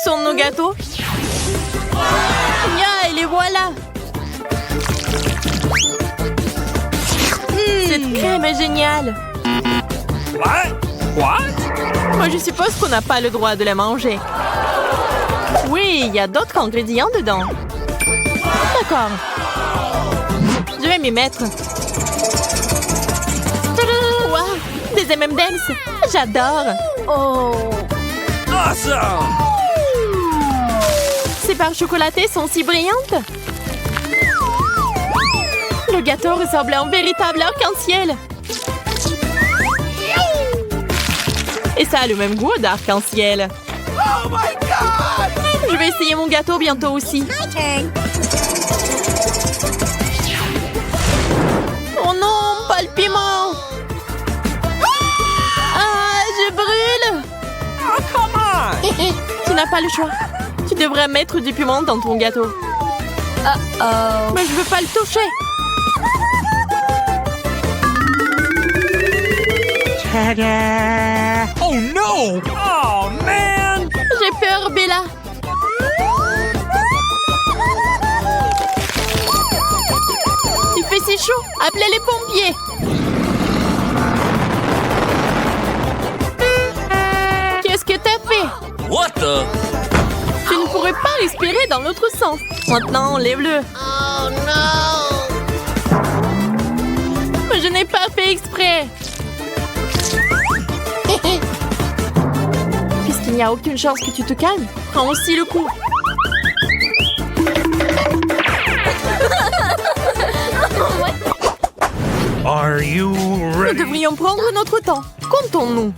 sont nos gâteaux? Ya, et les voilà! Cette crème est géniale! What? Moi, je suppose qu'on n'a pas le droit de la manger. Oui, il y a d'autres ingrédients dedans. D'accord. Je vais m'y mettre. Tadam! Wow, des M&M's. J'adore. Oh. Awesome! Ces barres chocolatées sont si brillantes. Le gâteau ressemble à un véritable arc-en-ciel. Et ça a le même goût d'arc-en-ciel. Oh my God! Je vais essayer mon gâteau bientôt aussi. Oh non, pas le piment! Ah, je brûle! Oh, come on! Tu n'as pas le choix. Tu devrais mettre du piment dans ton gâteau. Mais je veux pas le toucher. Ta-da! Oh no! Oh man! J'ai peur, Bella. Il fait si chaud. Appelez les pompiers. Qu'est-ce que t'as fait? What the? Tu ne pourrais pas respirer dans l'autre sens. Maintenant, enlève-le. Oh non! Mais je n'ai pas fait exprès. Puisqu'il n'y a aucune chance que tu te calmes, prends aussi le coup. Are you Nous ready? devrions prendre notre temps. Comptons-nous.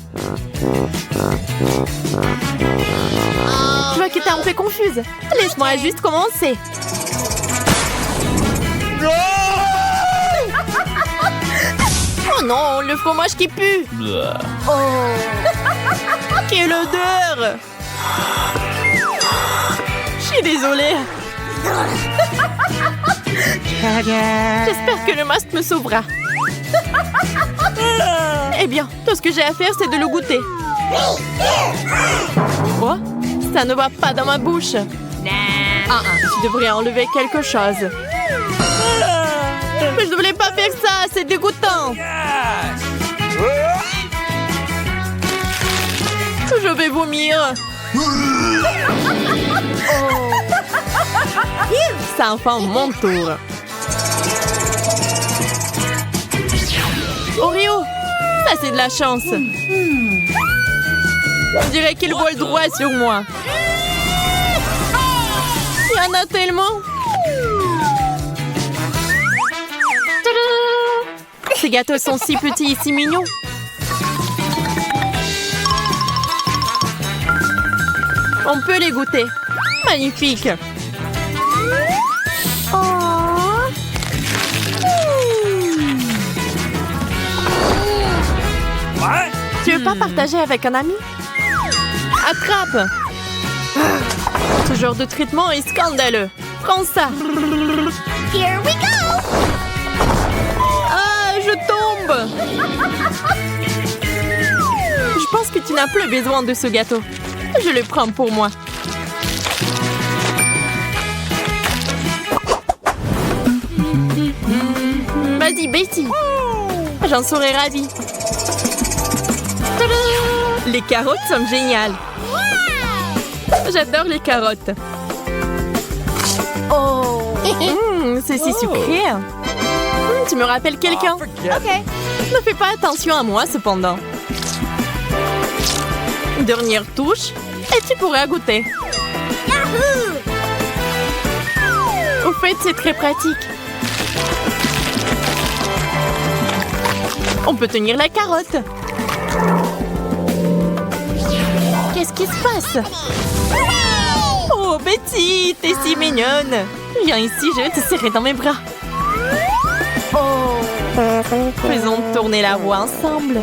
Je vois que t'es un peu confuse. Laisse-moi juste commencer. Oh non, le fromage qui pue. Oh. Quelle odeur. Je suis désolée. J'espère que le masque me sauvera. Eh bien, tout ce que j'ai à faire, c'est de le goûter. Quoi? Ça ne va pas dans ma bouche. Tu devrais enlever quelque chose. Mais je ne voulais pas faire ça, c'est dégoûtant. Je vais vomir. C'est enfin mon tour. Oreo, ça c'est de la chance. On dirait qu'il vole droit sur moi. Il y en a tellement. Tadam! Ces gâteaux sont si petits et si mignons. On peut les goûter. Magnifique. What? Tu veux pas partager avec un ami? Attrape! Ce genre de traitement est scandaleux. Prends ça. Here we go! Ah, je tombe! Je pense que tu n'as plus besoin de ce gâteau. Je le prends pour moi. Vas-y, Betty. J'en serais ravie. Tadam! Les carottes sont géniales. J'adore les carottes. Oh! C'est si sucré. Tu me rappelles quelqu'un? Ok. Ne fais pas attention à moi, cependant. Dernière touche, et tu pourras goûter. Au fait, c'est très pratique. On peut tenir la carotte. Qu'est-ce qui se passe? Oh, Betty, t'es si mignonne. Viens ici, je vais te serrer dans mes bras. Oh. Faisons tourner la roue ensemble.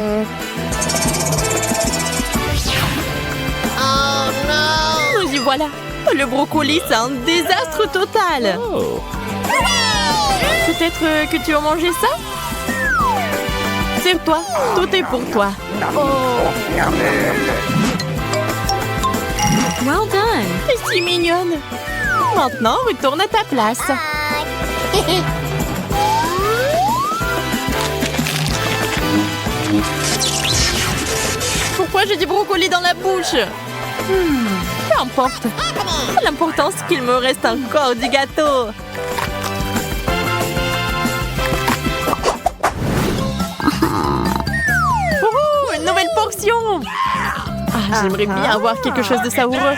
Oh non! Et voilà, le brocoli, c'est un désastre total. Peut-être que tu as mangé ça? Serre-toi, tout est pour toi. Well done. T'es si mignonne. Maintenant, retourne à ta place. Pourquoi j'ai du brocoli dans la bouche? Peu importe. L'important, c'est qu'il me reste encore du gâteau. Oh, une nouvelle portion. Ah, j'aimerais bien avoir quelque chose de savoureux.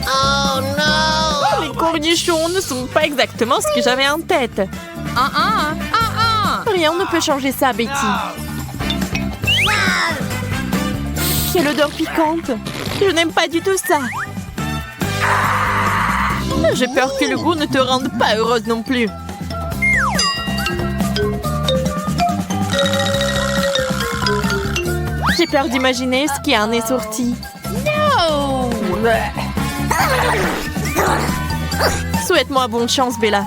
Oh no! Les cornichons ne sont pas exactement ce que j'avais en tête. Rien ne peut changer ça, Betty. Quelle odeur piquante. Je n'aime pas du tout ça. J'ai peur que le goût ne te rende pas heureuse non plus. J'ai peur d'imaginer ce qui en est sorti. No! Souhaite-moi bonne chance, Bella.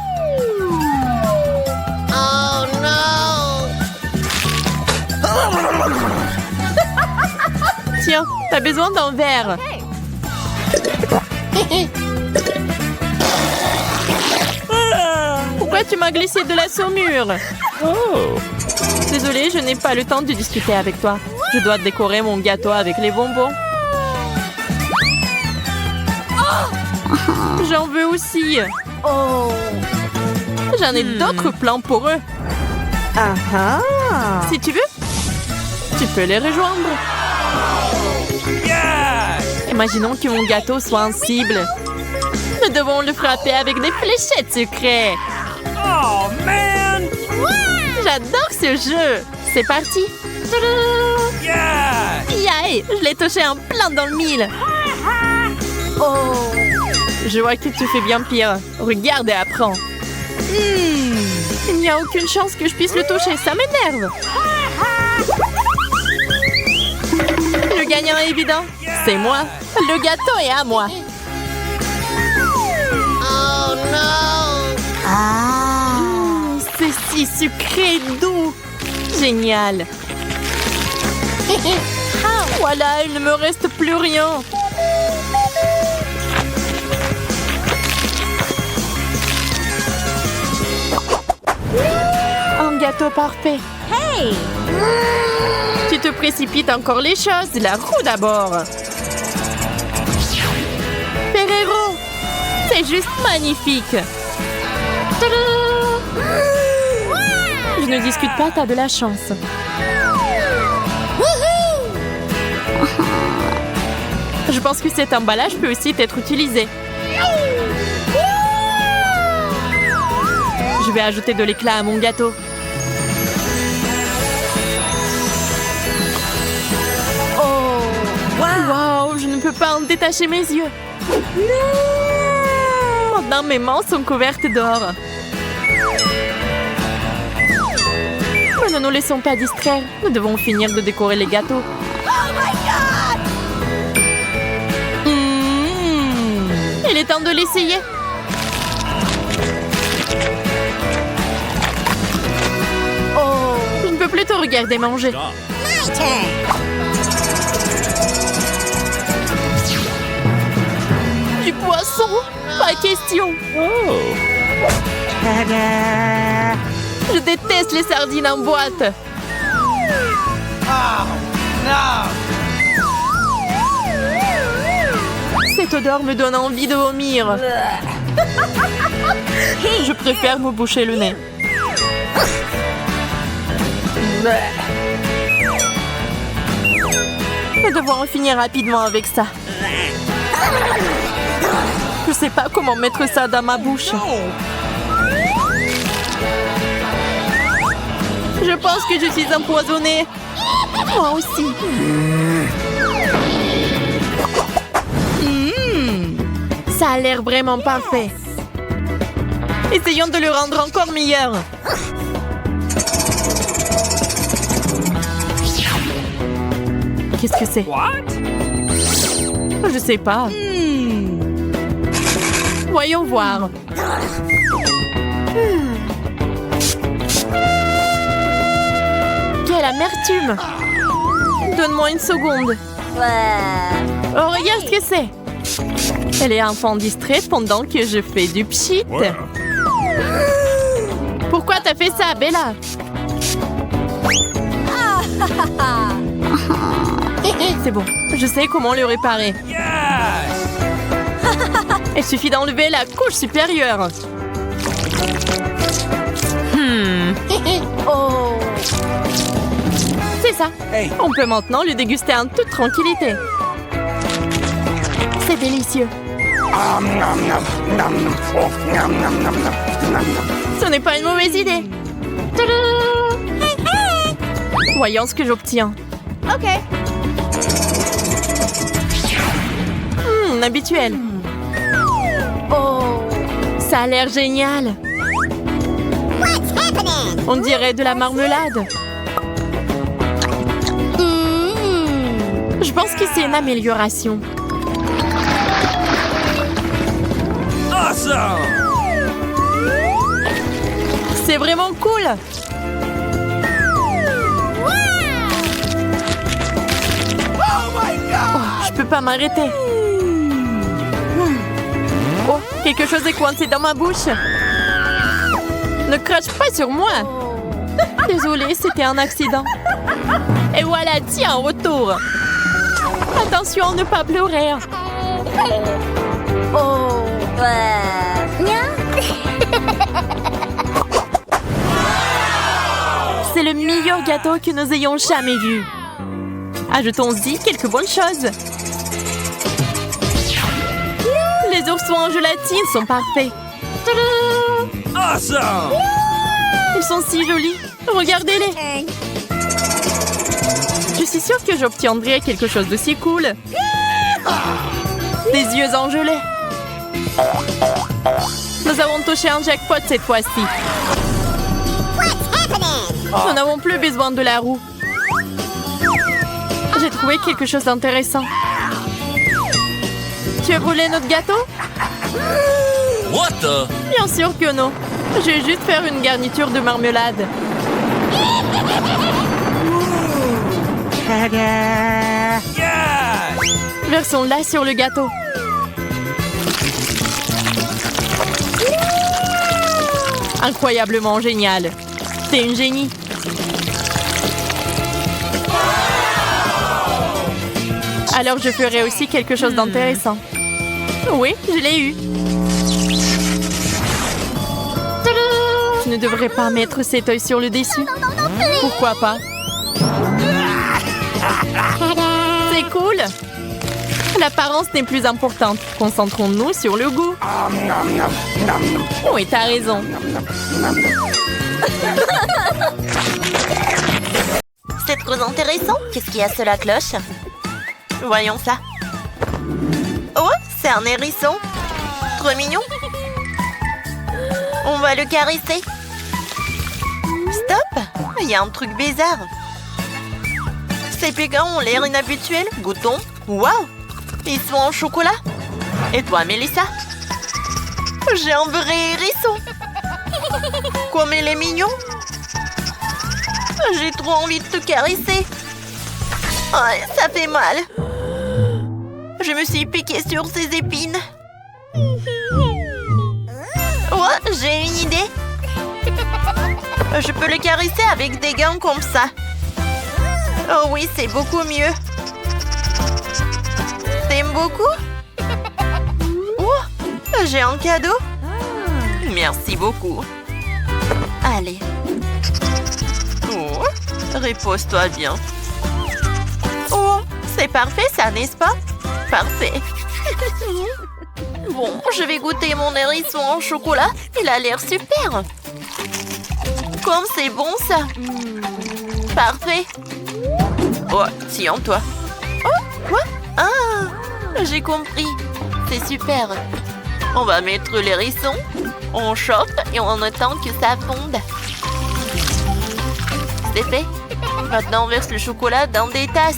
Oh no! Tiens, t'as besoin d'un verre. Pourquoi tu m'as glissé de la saumure? Désolée, je n'ai pas le temps de discuter avec toi. Je dois décorer mon gâteau avec les bonbons. J'en veux aussi. J'en ai d'autres plans pour eux. Si tu veux, tu peux les rejoindre. Imaginons que mon gâteau soit en cible. Nous devons le frapper avec des fléchettes secrètes. Oh, man! J'adore ce jeu. C'est parti. Yeah! Yay, je l'ai touché en plein dans le mille. Je vois que tu fais bien pire. Regarde et apprends. Il n'y a aucune chance que je puisse le toucher. Ça m'énerve. Le gagnant est évident. C'est moi. Le gâteau est à moi. Oh no! C'est si sucré et doux. Génial. Voilà, il ne me reste plus rien. Un gâteau parfait. Hey! Tu te précipites encore les choses. La roue d'abord. Ferrero! C'est juste magnifique. Tadam! Je ne discute pas, t'as de la chance. Je pense que cet emballage peut aussi être utilisé. Je vais ajouter de l'éclat à mon gâteau. Wow, je ne peux pas en détacher mes yeux. Maintenant, mes mains sont couvertes d'or. Mais ne nous laissons pas distraire. Nous devons finir de décorer les gâteaux. Il est temps de l'essayer. Je ne peux plus te regarder manger. Du poisson? Pas question. Je déteste les sardines en boîte. Cette odeur me donne envie de vomir. Je préfère me boucher le nez. Nous devons en finir rapidement avec ça. Je sais pas comment mettre ça dans ma bouche. Je pense que je suis empoisonnée. Moi aussi. Ça a l'air vraiment parfait. Essayons de le rendre encore meilleur. Qu'est-ce que c'est? Je sais pas. Voyons voir. Quelle amertume! Donne-moi une seconde. Oh, regarde ce que c'est. Elle est enfant distrait pendant que je fais du pchit. Ouais. Pourquoi t'as fait ça, Bella? C'est bon, je sais comment le réparer. Yes! Il suffit d'enlever la couche supérieure. C'est ça. Hey. On peut maintenant le déguster en toute tranquillité. C'est délicieux. Ce n'est pas une mauvaise idée. Voyons ce que j'obtiens. Ok. Habituel. Oh, ça a l'air génial. On dirait de la marmelade. Je pense que c'est une amélioration. Awesome! C'est vraiment cool. Oh, je peux pas m'arrêter. Oh, quelque chose est coincé dans ma bouche. Ne crache pas sur moi. Désolée, c'était un accident. Et voilà, tiens, en retour. Attention, ne pas pleurer. Oh. C'est le meilleur gâteau que nous ayons jamais vu. Ajoutons-y quelques bonnes choses. Les oursons en gélatine sont parfaits. Awesome! Ils sont si jolis. Regardez-les. Je suis sûre que j'obtiendrai quelque chose d'aussi cool. Des yeux en gelée. Nous avons touché un jackpot cette fois-ci. Nous n'avons plus besoin de la roue. J'ai trouvé quelque chose d'intéressant. Tu veux voler notre gâteau? What the? Bien sûr que non. Je vais juste faire une garniture de marmelade. Yes! Versons-la sur le gâteau. Incroyablement génial. T'es une génie. Alors je ferai aussi quelque chose d'intéressant. Oui, je l'ai eu. Tu ne devrais pas mettre cet œil sur le dessus. Pourquoi pas? C'est cool. L'apparence n'est plus importante. Concentrons-nous sur le goût. Oui, t'as raison. C'est trop intéressant. Qu'est-ce qu'il y a sur la cloche? Voyons ça. Oh, c'est un hérisson. Trop mignon. On va le caresser. Stop! Il y a un truc bizarre. Ces pégans ont l'air inhabituels. Goûtons. Waouh! Ils sont en chocolat. Et toi, Mélissa? J'ai un vrai hérisson. Comme il est mignon. J'ai trop envie de te caresser. Oh, ça fait mal. Je me suis piquée sur ces épines. Oh, j'ai une idée. Je peux le caresser avec des gants comme ça. Oh oui, c'est beaucoup mieux. T'aimes beaucoup? Oh, j'ai un cadeau. Merci beaucoup. Allez. Oh, repose-toi bien. Oh, c'est parfait ça, n'est-ce pas? Parfait. Bon, je vais goûter mon hérisson en chocolat. Il a l'air super. Comme c'est bon ça. Parfait. Oh, tiens-toi. Oh, quoi? Ah, j'ai compris. C'est super. On va mettre l'hérisson. On chauffe et on attend que ça fonde. C'est fait. Maintenant, on verse le chocolat dans des tasses.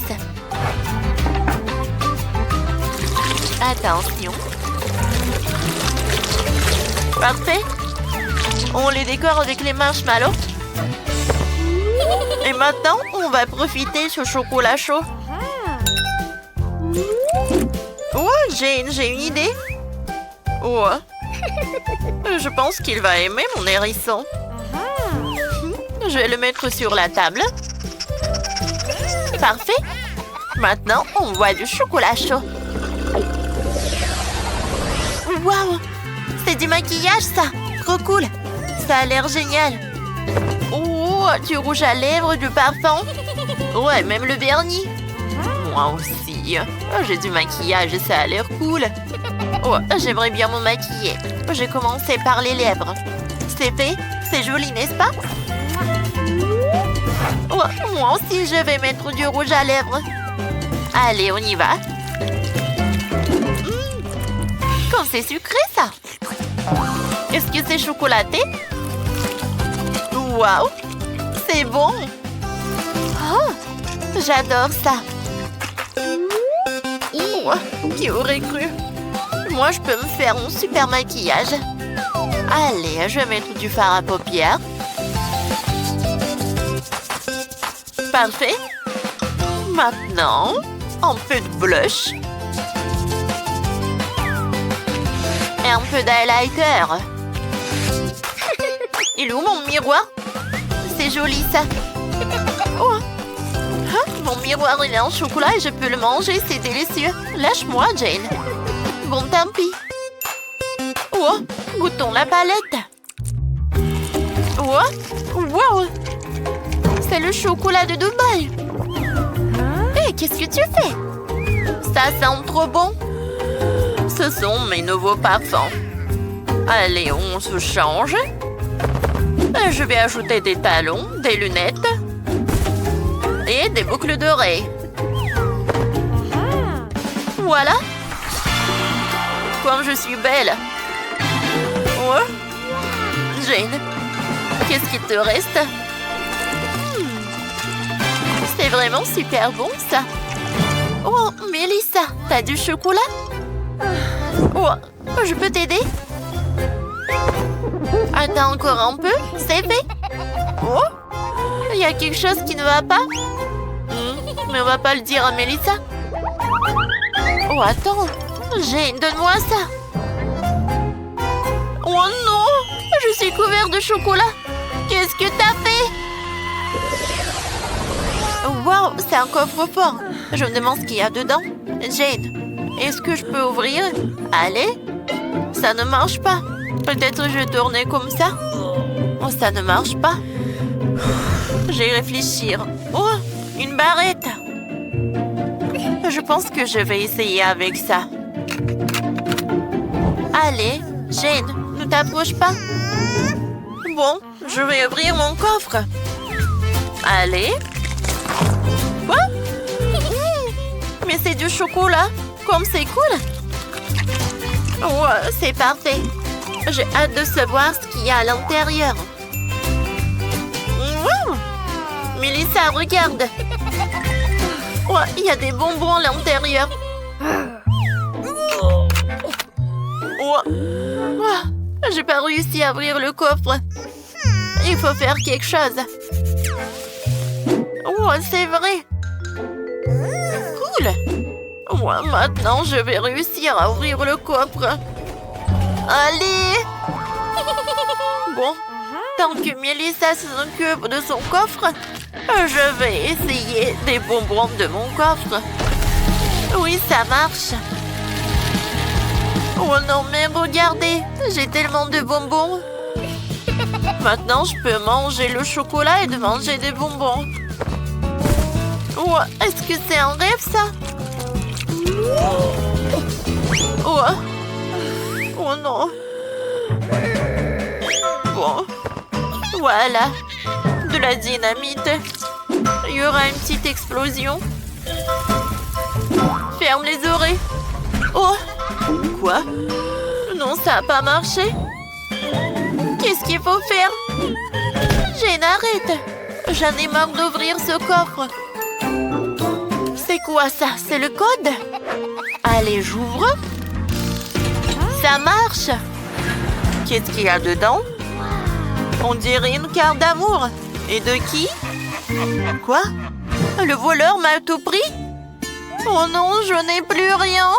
Attention. Parfait. On les décore avec les marshmallows. Et maintenant, on va profiter ce chocolat chaud. Oh, Jane, j'ai une idée. Oh. Je pense qu'il va aimer mon hérisson. Je vais le mettre sur la table. Parfait. Maintenant, on voit du chocolat chaud. Waouh! C'est du maquillage, ça! Trop cool! Ça a l'air génial! Oh, du rouge à lèvres, du parfum! Ouais, même le vernis! Moi aussi! J'ai du maquillage et ça a l'air cool! Oh, j'aimerais bien me maquiller! J'ai commencé par les lèvres. C'est fait? C'est joli, n'est-ce pas? Oh, moi aussi, je vais mettre du rouge à lèvres! Allez, on y va! Comme c'est sucré, ça! Est-ce que c'est chocolaté? Waouh! C'est bon! Oh! J'adore ça! Oh, qui aurait cru? Moi, je peux me faire mon super maquillage. Allez, je vais mettre du fard à paupières. Parfait! Maintenant, un peu de blush. Et un peu d'highlighter. Il est où mon miroir? C'est joli, ça. Oh. Hein? Mon miroir, il est en chocolat et je peux le manger, c'est délicieux. Lâche-moi, Jane. Bon, tant pis. Oh, goûtons la palette. Oh, wow. C'est le chocolat de Dubaï. Hé, qu'est-ce que tu fais? Ça sent trop bon. Ce sont mes nouveaux parfums. Allez, on se change. Je vais ajouter des talons, des lunettes et des boucles d'oreilles. Voilà. Comme je suis belle. Oh. Jane, qu'est-ce qu'il te reste? C'est vraiment super bon, ça. Oh, Mélissa, t'as du chocolat? Oh, je peux t'aider? Attends encore un peu, c'est fait. Oh, il y a quelque chose qui ne va pas. Mais on va pas le dire à Mélissa. Oh, attends. Jane, donne-moi ça. Oh non, je suis couvert de chocolat. Qu'est-ce que t'as fait? Wow, c'est un coffre-fort. Je me demande ce qu'il y a dedans. Jane, est-ce que je peux ouvrir? Allez. Ça ne marche pas. Peut-être je vais tourner comme ça. Oh, ça ne marche pas. Je vais réfléchir. Oh, une barrette. Je pense que je vais essayer avec ça. Allez, Jane, ne t'approche pas. Bon, je vais ouvrir mon coffre. Allez. Quoi? Mais c'est du chocolat. Comme c'est cool. Oh, c'est parfait. J'ai hâte de savoir ce qu'il y a à l'intérieur. Wow! Mélissa, regarde. Oh, il y a des bonbons à l'intérieur. Oh. Oh, j'ai pas réussi à ouvrir le coffre. Il faut faire quelque chose. Oh, c'est vrai. Cool. Moi, maintenant, je vais réussir à ouvrir le coffre. Allez! Bon, tant que Mélissa s'occupe de son coffre, je vais essayer des bonbons de mon coffre. Oui, ça marche. Oh non, mais regardez, j'ai tellement de bonbons. Maintenant, je peux manger le chocolat et de manger des bonbons. Oh, est-ce que c'est un rêve, ça? Oh. Oh non. Bon. Voilà. De la dynamite. Il y aura une petite explosion. Ferme les oreilles. Oh. Quoi? Non, ça n'a pas marché. Qu'est-ce qu'il faut faire? Jane, arrête. J'en ai marre d'ouvrir ce coffre. C'est quoi ça? C'est le code? Allez, j'ouvre. Ça marche. Qu'est-ce qu'il y a dedans? On dirait une carte d'amour. Et de qui? Quoi? Le voleur m'a tout pris? Oh non, je n'ai plus rien.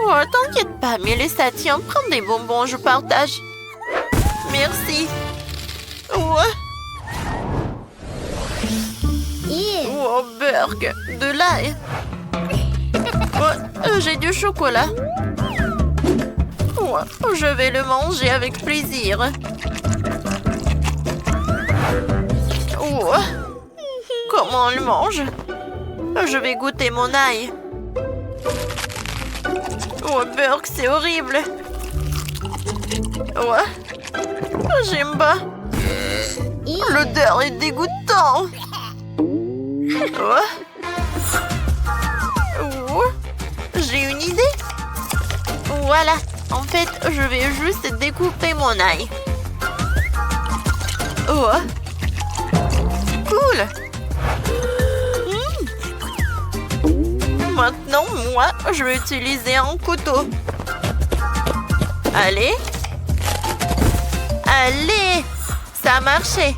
Oh, t'inquiète pas, Mélissa, tiens, prends des bonbons, je partage. Merci. Ouais. Oh, Burk, de l'ail. Oh, j'ai du chocolat. Oh, je vais le manger avec plaisir. Oh, comment on le mange? Je vais goûter mon ail. Oh, Burk, c'est horrible. Ouais. J'aime pas. L'odeur est dégoûtante. Ouais. Oh. J'ai une idée. Voilà. En fait, je vais juste découper mon ail. Oh. Cool. Maintenant, moi, je vais utiliser un couteau. Allez. Allez. Ça a marché.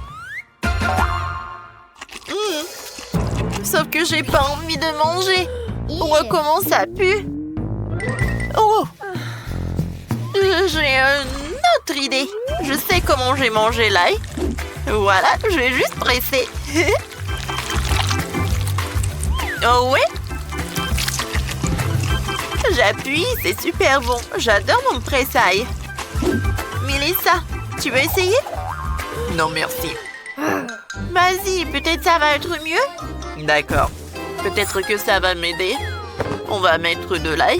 Sauf que j'ai pas envie de manger. Oh, comment ça pue. Oh. J'ai une autre idée. Je sais comment j'ai mangé l'ail. Voilà, je vais juste presser. Oh ouais. J'appuie, c'est super bon. J'adore mon presse-ail. Mélissa, tu veux essayer? Non, merci. Vas-y, peut-être ça va être mieux. D'accord. Peut-être que ça va m'aider. On va mettre de l'ail.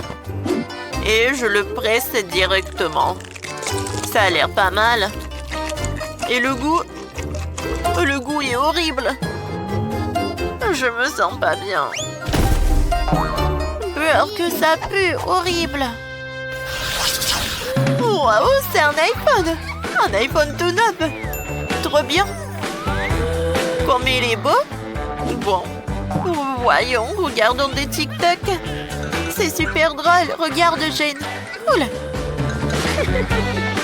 Et je le presse directement. Ça a l'air pas mal. Et le goût? Le goût est horrible. Je me sens pas bien. Peur que ça pue, horrible. Wow, c'est un iPhone. Un iPhone tout neuf. Trop bien. Comme il est beau. Bon. Voyons, regardons des TikTok. C'est super drôle. Regarde, Jane. Cool.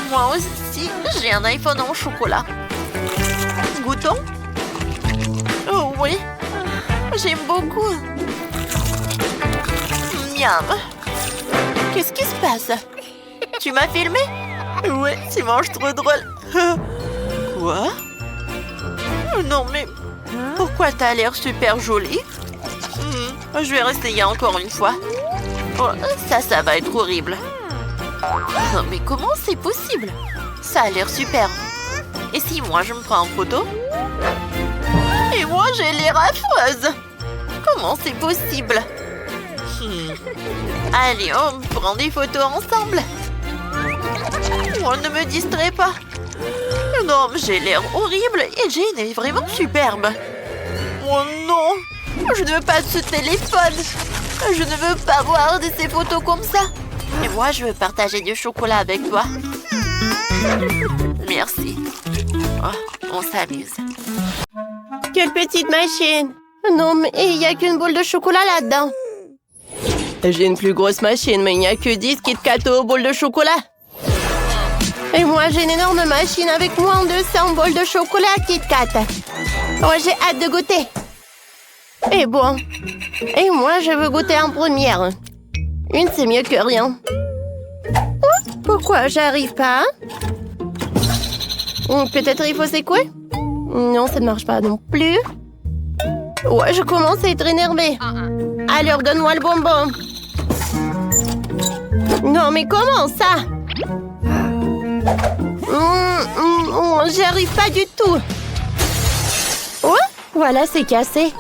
Moi aussi, j'ai un iPhone en chocolat. Goûtons. Oh oui. J'aime beaucoup. Miam. Qu'est-ce qui se passe? Tu m'as filmé? Ouais, tu manges trop drôle. Quoi? Non, mais pourquoi t'as l'air super jolie? Je vais réessayer encore une fois. Oh, ça va être horrible. Non, mais comment c'est possible? Ça a l'air super. Et si moi, je me prends en photo? Et moi, j'ai l'air affreuse. Comment c'est possible? Allez, on prend des photos ensemble. On ne me distrait pas. Non, j'ai l'air horrible et Jane est vraiment superbe. Oh non! Je ne veux pas de ce téléphone. Je ne veux pas voir de ces photos comme ça. Et moi, je veux partager du chocolat avec toi. Merci. Oh, on s'amuse. Quelle petite machine! Non, mais il n'y a qu'une boule de chocolat là-dedans. J'ai une plus grosse machine, mais il n'y a que 10 Kit Kat aux boules de chocolat. Et moi, j'ai une énorme machine avec moins de 200 boules de chocolat Kit Kat. Oh, j'ai hâte de goûter. Et bon. Et moi, je veux goûter en première. Une, c'est mieux que rien. Oh, pourquoi j'arrive pas? Peut-être il faut secouer? Non, ça ne marche pas non plus. Ouais, je commence à être énervée. Alors, donne-moi le bonbon. Non, mais comment ça? J'y arrive pas du tout. Oh, voilà, c'est cassé.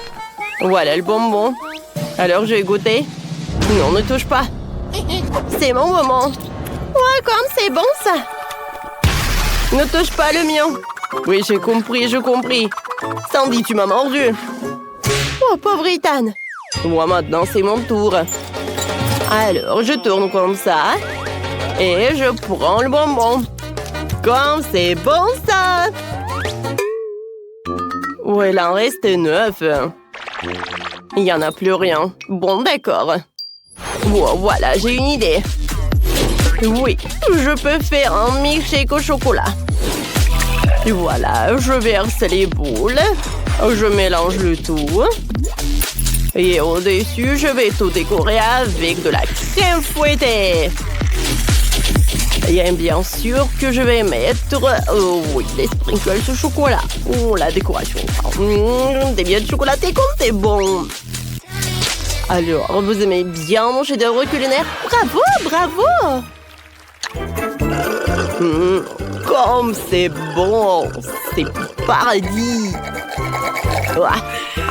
Voilà le bonbon. Alors, je vais goûter. Non, ne touche pas. C'est mon moment. Ouais, comme c'est bon, ça. Ne touche pas le mien. Oui, j'ai compris. Sandy, tu m'as mordu. Oh, pauvre Ethan. Moi, maintenant, c'est mon tour. Alors, je tourne comme ça. Et je prends le bonbon. Comme c'est bon, ça. Ouais, il en reste 9. Il n'y en a plus rien. Bon, d'accord. Wow, voilà, j'ai une idée. Oui, je peux faire un milkshake au chocolat. Et voilà, je verse les boules. Je mélange le tout. Et au-dessus, je vais tout décorer avec de la crème fouettée. Et bien sûr que je vais mettre... Oh oui, les sprinkles au chocolat. Oh, la décoration. Des miettes chocolatées comme c'est bon. Alors, vous aimez bien mon chef-d'œuvre culinaire? Bravo, bravo! Comme c'est bon! C'est paradis!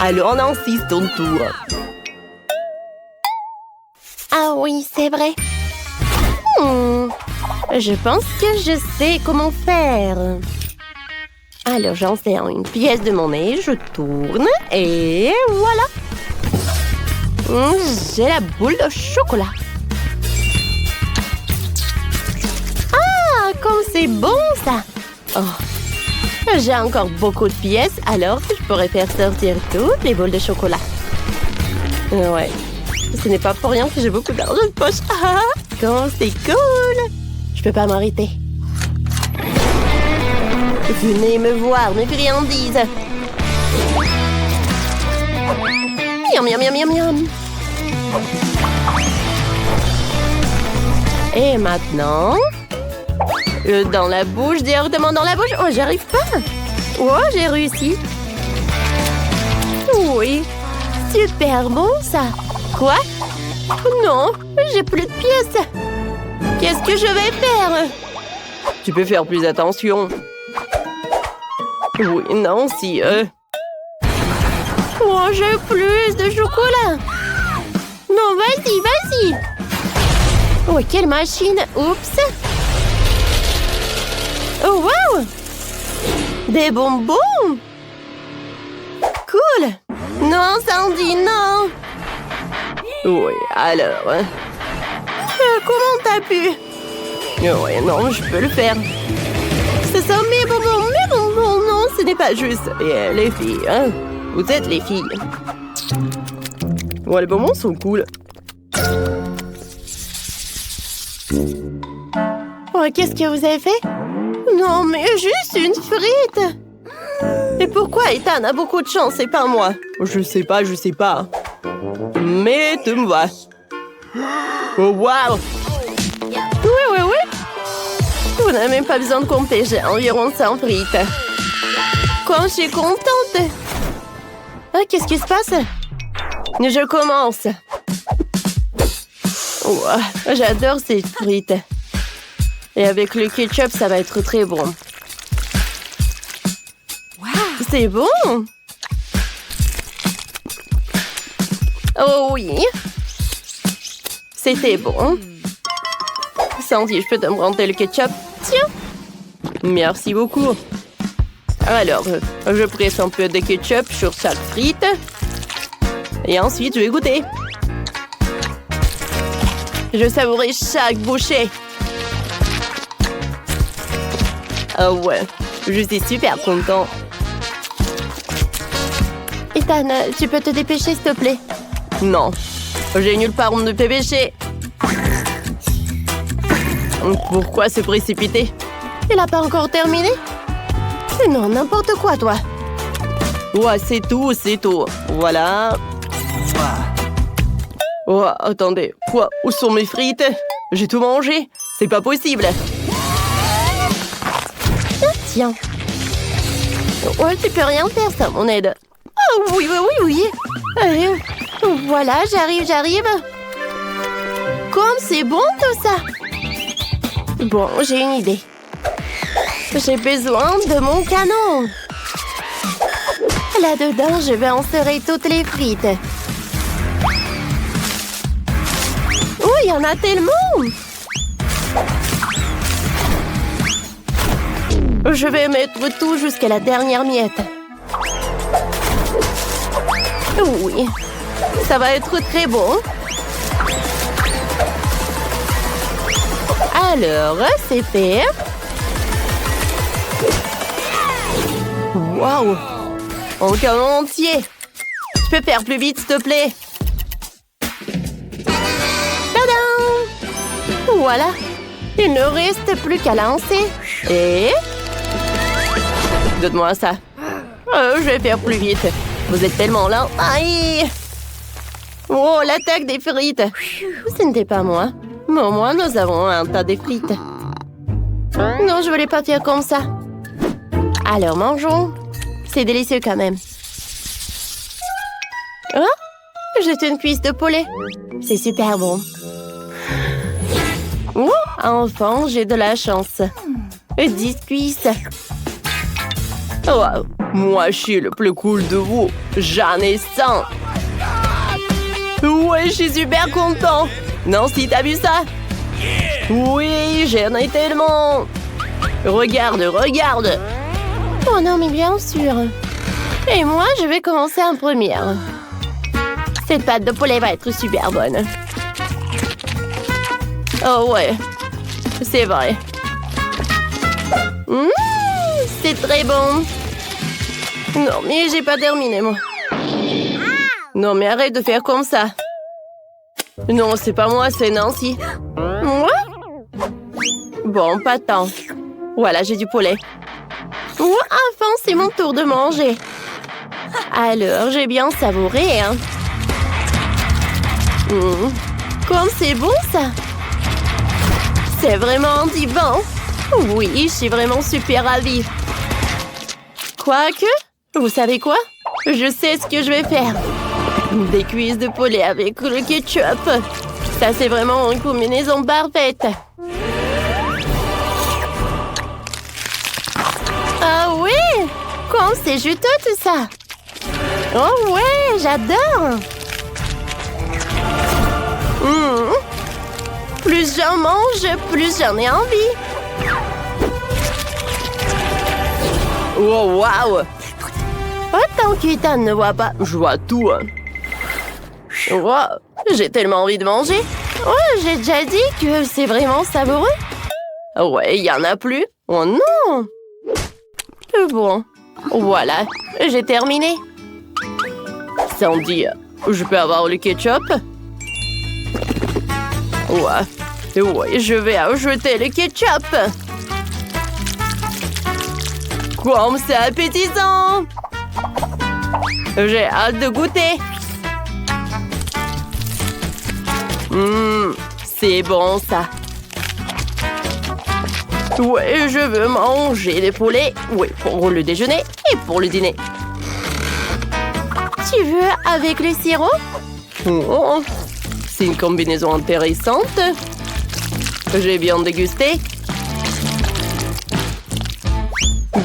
Alors, Nancy, c'est ton tour. Ah oui, c'est vrai. Je pense que je sais comment faire. Alors, j'insère une pièce de monnaie, je tourne et voilà! J'ai la boule de chocolat. Ah, comme c'est bon ça! Oh. J'ai encore beaucoup de pièces, alors je pourrais faire sortir toutes les boules de chocolat. Ouais, ce n'est pas pour rien que j'ai beaucoup d'argent de poche. Ah, comme c'est cool! Je peux pas m'arrêter. Venez me voir, mes friandises. Miam, miam, miam, miam, miam. Et maintenant, dans la bouche, directement dans la bouche. Oh, j'arrive pas. Oh, j'ai réussi. Oui, super bon ça. Quoi? Non, j'ai plus de pièces. Qu'est-ce que je vais faire? Tu peux faire plus attention. Oui, non, si... Oh, j'ai plus de chocolat. Non, vas-y, vas-y. Oh, quelle machine. Oups. Oh, wow. Des bonbons. Cool. Non, Sandy, non. Oui, alors... comment t'as pu? Oui, non, je peux le faire. Ce sont mes bonbons, non, ce n'est pas juste. Et les filles, hein? Vous êtes les filles. Ouais, les bonbons sont cool. Oh, qu'est-ce que vous avez fait? Non, mais juste une frite. Et pourquoi Ethan a beaucoup de chance et pas moi? Je sais pas. Mais tu me vois. Oh, wow! Oui. Vous n'avez même pas besoin de compter, j'ai environ 100 frites. Quand je suis contente. Ah, qu'est-ce qui se passe? Je commence. Oh, j'adore ces frites. Et avec le ketchup, ça va être très bon. Wow. C'est bon. Oh oui. C'était bon. Sandy, je peux te prendre le ketchup? Tiens. Merci beaucoup. Alors, je presse un peu de ketchup sur chaque frite. Et ensuite, je vais goûter. Je savourais chaque bouchée. Ah ouais, je suis super content. Ethan, tu peux te dépêcher, s'il te plaît? Non, j'ai nulle part où me dépêcher. Pourquoi se précipiter? Il n'a pas encore terminé? Non, n'importe quoi, toi. Ouais, c'est tout. Voilà. Oh, attendez. Quoi? Où sont mes frites? J'ai tout mangé. C'est pas possible. Tiens. Ouais, tu peux rien faire, ça, mon aide. Oh, oui. Voilà, j'arrive. Comme c'est bon, tout ça. Bon, j'ai une idée. J'ai besoin de mon canon. Là-dedans, je vais insérer toutes les frites. Oh, il y en a tellement! Je vais mettre tout jusqu'à la dernière miette. Oui, ça va être très bon. Alors, c'est fait. Waouh! Un canon entier! Tu peux faire plus vite, s'il te plaît? Tadam! Voilà! Il ne reste plus qu'à lancer. Et... donne-moi ça. Je vais faire plus vite. Vous êtes tellement lent. Aïe! Oh, l'attaque des frites. Ce n'était pas moi. Mais au moins, nous avons un tas de frites. Non, je voulais pas faire comme ça. Alors, mangeons. C'est délicieux quand même. Oh, j'ai une cuisse de poulet. C'est super bon. Oh, enfin, j'ai de la chance. 10 cuisses. Oh, moi, je suis le plus cool de vous. J'en ai 100. Ouais, je suis super content. Nancy, t'as vu ça? Oui, j'en ai tellement. Regarde, regarde. Oh non, mais bien sûr. Et moi, je vais commencer en première. Cette pâte de poulet va être super bonne. Oh ouais, c'est vrai. C'est très bon. Non, mais j'ai pas terminé, moi. Non, mais arrête de faire comme ça. Non, c'est pas moi, c'est Nancy. Moi? Bon, pas tant. Voilà, j'ai du poulet. Oh, enfin, c'est mon tour de manger. Alors, j'ai bien savouré, hein. Comme c'est bon, ça. C'est vraiment divin. Oui, je suis vraiment super ravie. Quoique, vous savez quoi? Je sais ce que je vais faire. Des cuisses de poulet avec le ketchup. Ça, c'est vraiment une combinaison parfaite. Ah oui! Comme c'est juteux tout ça. Oh ouais, j'adore. Plus j'en mange, plus j'en ai envie. Oh, wow! Autant qu'Ethan ne voit pas, je vois tout. Wow, j'ai tellement envie de manger. Oh, j'ai déjà dit que c'est vraiment savoureux. Ouais, il y en a plus. Oh non! Bon, voilà, j'ai terminé. Sandy, je peux avoir le ketchup? Ouais, je vais ajouter le ketchup. Comme c'est appétissant! J'ai hâte de goûter. C'est bon ça. Ouais, je veux manger des poulets. Oui, pour le déjeuner et pour le dîner. Tu veux avec le sirop? Oh, c'est une combinaison intéressante. J'ai bien dégusté.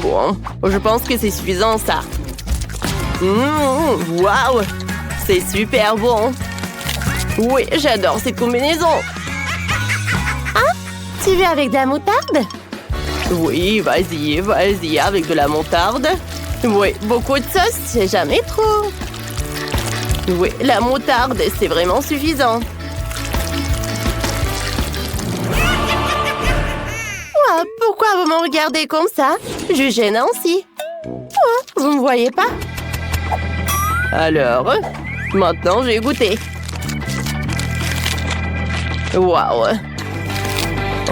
Bon, je pense que c'est suffisant ça. Waouh, c'est super bon. Oui, j'adore cette combinaison. Ah, tu veux avec de la moutarde? Oui, vas-y, vas-y, avec de la moutarde. Oui, beaucoup de sauce, c'est jamais trop. Oui, la moutarde, c'est vraiment suffisant. Oh, pourquoi vous me regardez comme ça? Jugez Nancy. Oh, vous me voyez pas? Alors, maintenant j'ai goûté. Waouh!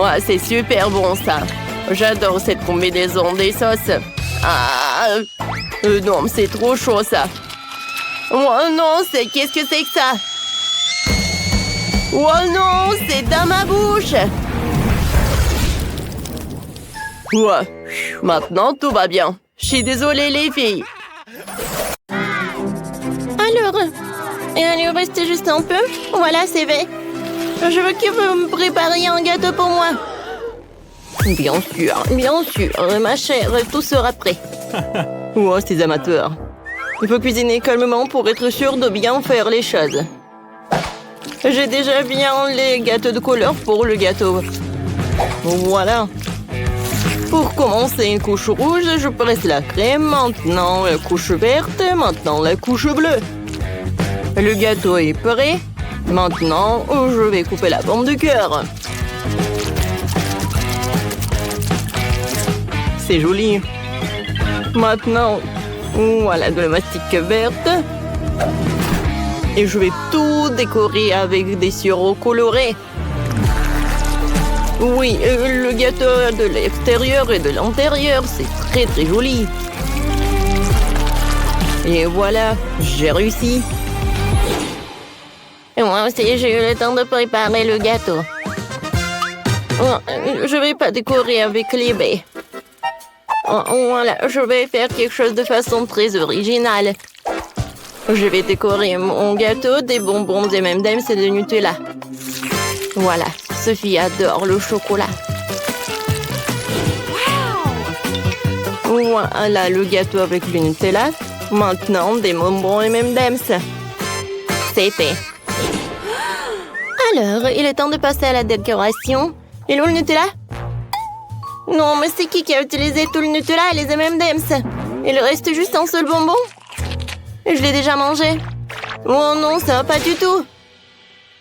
Ouais, c'est super bon ça. J'adore cette combinaison des sauces. Ah, non, c'est trop chaud ça. Oh non, qu'est-ce que c'est que ça? Oh non, c'est dans ma bouche. Ouais, maintenant tout va bien. Je suis désolée les filles. Alors, il reste juste un peu. Voilà, c'est fait. Je veux que vous me prépariez un gâteau pour moi. Bien sûr, ma chère, tout sera prêt. Oh, ces amateurs. Il faut cuisiner calmement pour être sûr de bien faire les choses. J'ai déjà bien les gâteaux de couleur pour le gâteau. Voilà. Pour commencer une couche rouge, je presse la crème. Maintenant, la couche verte. Maintenant, la couche bleue. Le gâteau est prêt. Maintenant, je vais couper la pomme de cœur. C'est joli. Maintenant, voilà de la mastic verte. Et je vais tout décorer avec des sirops colorés. Oui, le gâteau de l'extérieur et de l'intérieur, c'est très très joli. Et voilà, j'ai réussi. Moi aussi, j'ai eu le temps de préparer le gâteau. Oh, je vais pas décorer avec les baies. Oh, voilà, je vais faire quelque chose de façon très originale. Je vais décorer mon gâteau des bonbons des M&M's et de Nutella. Voilà, Sophie adore le chocolat. Voilà le gâteau avec le Nutella. Maintenant, des bonbons M&M's. C'est fait. Alors, il est temps de passer à la décoration. Et où le Nutella? Non, mais c'est qui a utilisé tout le Nutella et les M&M's? Il reste juste un seul bonbon? Je l'ai déjà mangé. Oh non, ça va pas du tout.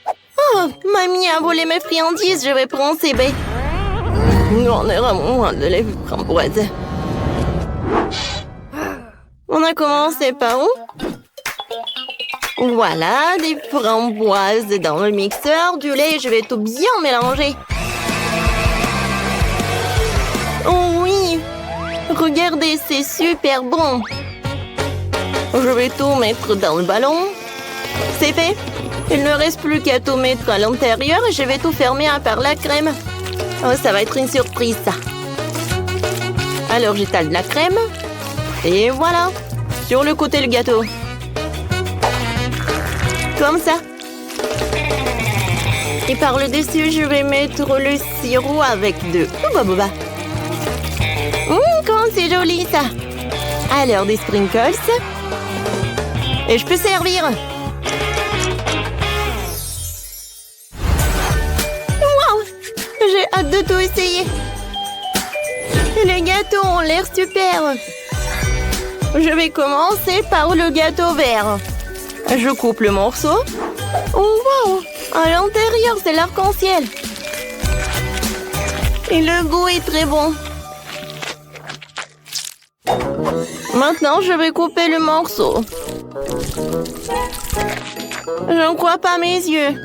Oh, mamie a volé mes friandises, je vais prendre ces baies. On est vraiment loin de la framboise. On a commencé par où? Voilà, des framboises dans le mixeur, du lait, je vais tout bien mélanger. Oh oui! Regardez, c'est super bon! Je vais tout mettre dans le ballon. C'est fait! Il ne reste plus qu'à tout mettre à l'intérieur et je vais tout fermer à part la crème. Oh, ça va être une surprise, ça. Alors, j'étale de la crème. Et voilà! Sur le côté, le gâteau. Comme ça. Et par le dessus, je vais mettre le sirop avec de Hubba Bubba. Comment c'est joli, ça. Alors, des sprinkles. Et je peux servir. Wow! J'ai hâte de tout essayer. Les gâteaux ont l'air super. Je vais commencer par le gâteau vert. Je coupe le morceau. Oh, wow! À l'intérieur, c'est l'arc-en-ciel. Et le goût est très bon. Maintenant, je vais couper le morceau. Je ne crois pas mes yeux.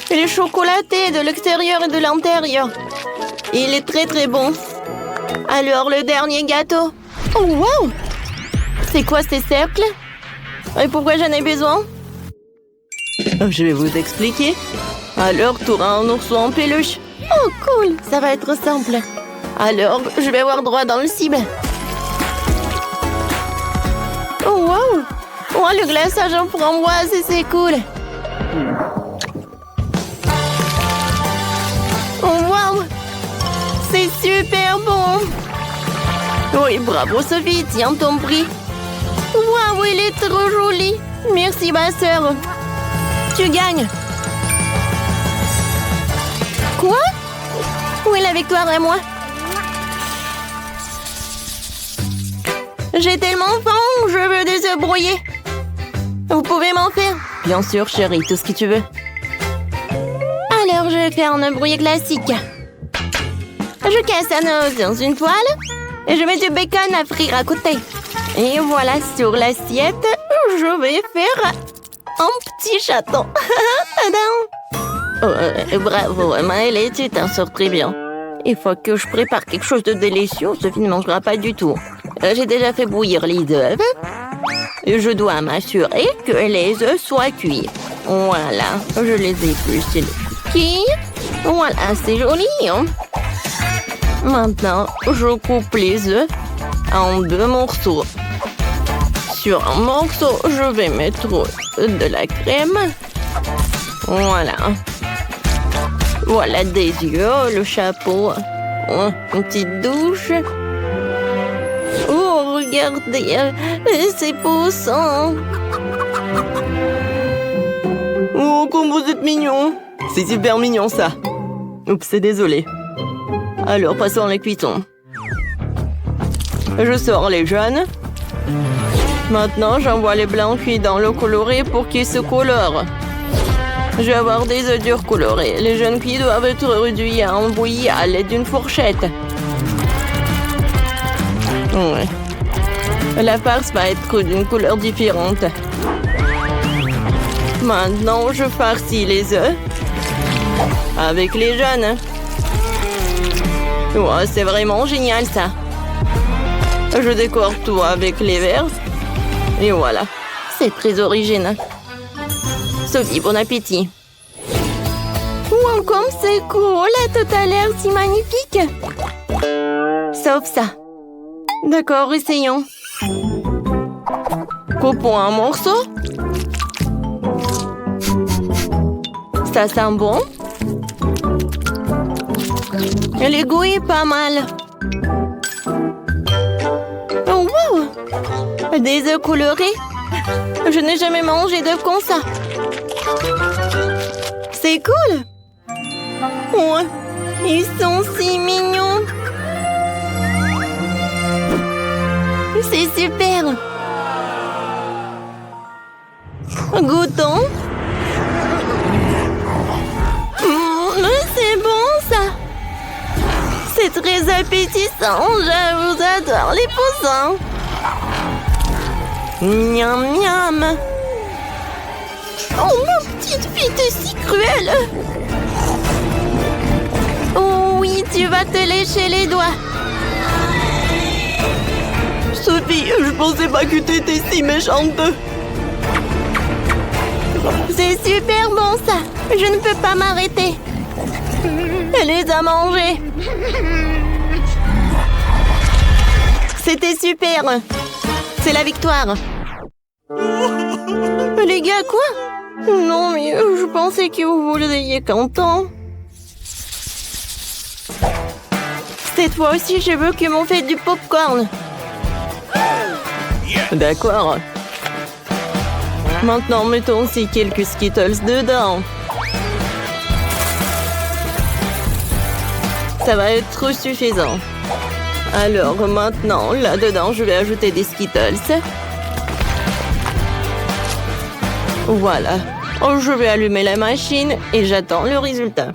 Il est chocolaté de l'extérieur et de l'intérieur. Il est très très bon. Alors, le dernier gâteau. Oh, wow! C'est quoi ces cercles? Et pourquoi j'en ai besoin? Je vais vous expliquer. Alors, tu auras un ourson en peluche. Oh, cool! Ça va être simple. Alors, je vais avoir droit dans le cible. Oh, wow! Oh, le glaçage en framboise, c'est cool! Oh, wow! C'est super bon! Oui, bravo Sophie, tiens ton prix! Waouh, il est trop joli! Merci ma sœur! Tu gagnes! Quoi? Où est la victoire à moi? J'ai tellement faim, je veux des œufs brouillés. Vous pouvez m'en faire? Bien sûr, chérie, tout ce que tu veux. Alors, je vais faire un œuf brouillé classique. Je casse un œuf dans une poêle et je mets du bacon à frire à côté. Et voilà, sur l'assiette, je vais faire un petit chaton. Bravo, Maëlle, tu t'en sors très bien. Il faut que je prépare quelque chose de délicieux. Sophie ne mangera pas du tout. J'ai déjà fait bouillir les œufs. Et je dois m'assurer que les œufs soient cuits. Voilà, je les épluche les cookies. Voilà, c'est joli. Hein? Maintenant, je coupe les œufs en 2 morceaux. Sur un morceau, je vais mettre de la crème. Voilà. Voilà des yeux, le chapeau. Une petite douche. Oh, regardez, c'est poussant. Oh, comme vous êtes mignon. C'est super mignon, ça. Oups, c'est désolé. Alors, passons à la cuisson. Je sors les jaunes. Maintenant, j'envoie les blancs cuits dans l'eau colorée pour qu'ils se colorent. Je vais avoir des œufs durs colorés. Les jaunes cuits doivent être réduits en bouillie à l'aide d'une fourchette. Ouais. La farce va être d'une couleur différente. Maintenant, je farcis les œufs avec les jaunes. Ouais, c'est vraiment génial, ça. Je décore tout avec les verts. Et voilà. C'est très original. Sophie, bon appétit. Wow, comme c'est cool, tout a l'air si magnifique. Sauf ça. D'accord, essayons. Coupons un morceau. Ça sent bon. Le goût est pas mal. Oh, wow! Des œufs colorés. Je n'ai jamais mangé d'œufs comme ça. C'est cool. Ouais, ils sont si mignons. C'est super. Goûtons. C'est bon ça. C'est très appétissant. Je vous adore les poussins. Miam miam. Oh, ma petite fille, t'es si cruelle. Oh oui, tu vas te lécher les doigts. Sophie, je pensais pas que t'étais si méchante. C'est super bon ça. Je ne peux pas m'arrêter. Elle les a mangés. C'était super. C'est la victoire. Les gars, quoi? Non, mais je pensais que vous vouliez content. Cette fois aussi, je veux qu'ils m'ont fait du popcorn. D'accord. Maintenant, mettons aussi quelques Skittles dedans. Ça va être suffisant. Alors maintenant, là-dedans, je vais ajouter des Skittles. Voilà. Oh, je vais allumer la machine et j'attends le résultat.